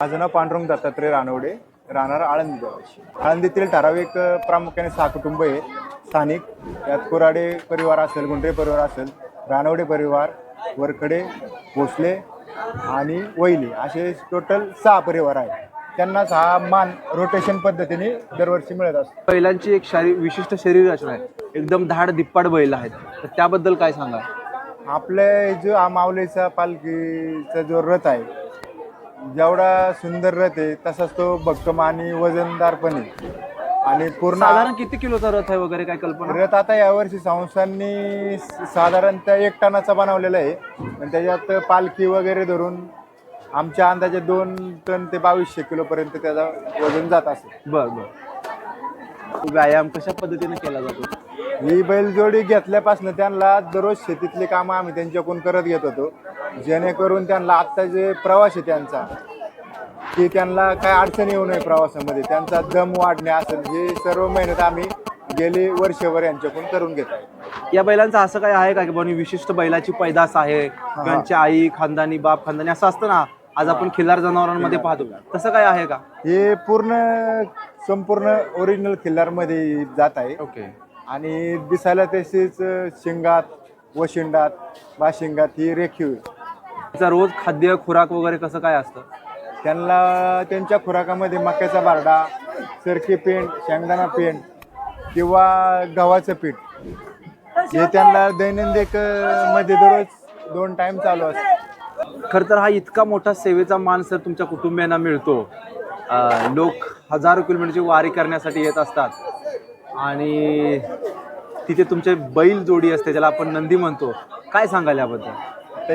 माझं नाव पांडुरंग दत्तात्रय रानवडे, राहणार आळंदी गावाची. आळंदीतील ठराविक प्रामुख्याने 6 कुटुंब आहे स्थानिक. त्यात कोराडे परिवार असेल, गुंडे परिवार असेल, रानवडे परिवार, वरखडे, भोसले आणि वैली असे टोटल 6 परिवार आहेत. त्यांना 6 मान रोटेशन पद्धतीने दरवर्षी मिळत असतो. बैलांची एक विशिष्ट शरीर रचना आहे, एकदम धाड दिप्पाड बैल आहेत, तर त्याबद्दल काय सांगा? आपले जो माऊलीचा पालखीचा जो रथ आहे, जेवढा सुंदर रथ आहे तसाच तो भक्कम आणि वजनदार पण आहे. आणि पूर्ण साधारण किती किलोचा रथ आहे वगैरे काय कल्पना? रथ आता यावर्षी संस्थांनी साधारणतः 1 टनाचा बनवलेला आहे. पण त्याच्यात पालखी वगैरे धरून आमच्या अंदाजे 2 टन ते 2200 किलो पर्यंत त्याचा वजन जात असेल. बर बर. व्यायाम कशा पद्धतीने केला जातो? ही बैलजोडी घेतल्यापासून त्यांना दररोज शेतीतले कामं आम्ही त्यांच्याकडून करत घेत होतो, जेणेकरून त्यांना आत्ता जे प्रवास आहे त्यांचा, की त्यांना काय अडचण येऊ नये प्रवासामध्ये, त्यांचा दम वाढणे असेल, हे सर्व मेहनत आम्ही गेली वर्षभर यांच्याकडून करून घेत आहे. या बैलांचं असं काय आहे का की बाबा विशिष्ट बैलाची पैदास आहे, त्यांची आई खानदानी, बाप खानदानी असं असतं ना, आज आपण खिल्लार जनावरांमध्ये पाहतो, तसं काय आहे का? हे संपूर्ण ओरिजिनल खिल्लारमध्ये जात आहे. ओके. आणि दिसायला तसेच शिंगात, वशिंडात, बाशिंगात ही रेखीव आहे. त्याचा रोज खाद्य खुराक वगैरे कसं काय असतं? त्यांना त्यांच्या खुराकामध्ये मक्याचा बारडा, सरकी पेंड, शेंगदाणा पेंड किंवा गव्हाचं पीठ हे त्यांना दैनंदिन मध्ये दररोज 2 टाइम चालू असतं. खरं तर हा इतका मोठा सेवेचा मान सर तुमच्या कुटुंबियांना मिळतो. लोक हजारो किलोमीटरची वारी करण्यासाठी येत असतात आणि तिथे तुमचे बैल जोडी असते, ज्याला आपण नंदी म्हणतो. काय सांगाल याबद्दल? तर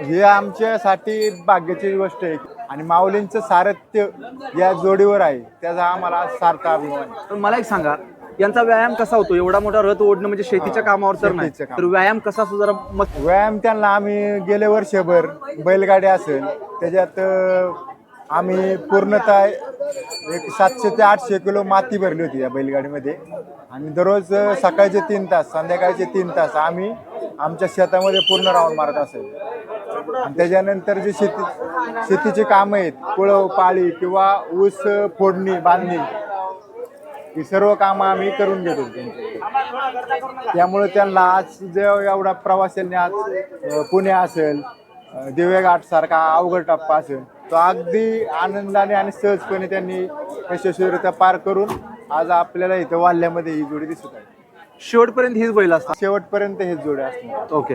हे आमच्यासाठी भाग्याची गोष्ट आहे आणि माऊलींचं सारथ्य या जोडीवर आहे, त्याचा आम्हाला सार्थ अभिमान आहे. तर मला एक सांगा, यांचा व्यायाम कसा होतो? एवढा मोठा रथ ओढणं म्हणजे शेतीच्या कामावर तर नाही, शेतीचं काम. तर व्यायाम कसा असतो जरा व्यायाम त्यांना आम्ही गेले वर्षभर बैलगाडी असेल त्याच्यात आम्ही पूर्णतः एक 700 ते 800 किलो माती भरली होती या बैलगाडीमध्ये. आणि दररोज सकाळचे 3 तास, संध्याकाळचे 3 तास आम्ही आमच्या शेतामध्ये पूर्ण राऊंड मारत असेल. आणि त्याच्यानंतर जे शेतीची कामं आहेत, कुळव पाळी किंवा ऊस फोडणी, बांधणी, ही सर्व कामं आम्ही करून घेतो त्यांची. त्यामुळे त्यांना आज जे एवढा प्रवाशांनी आज पुणे असेल, दिवेघाट सारखा अवघड टप्पा असेल, तो अगदी आनंदाने आणि सहजपणे त्यांनी यशस्वीरित्या पार करून आज आपल्याला इथं वाल्ह्यामध्ये ही जोडी दिसत आहे. शेवटपर्यंत हीच बैल असतात? शेवटपर्यंत हेच जोडी असणार. ओके.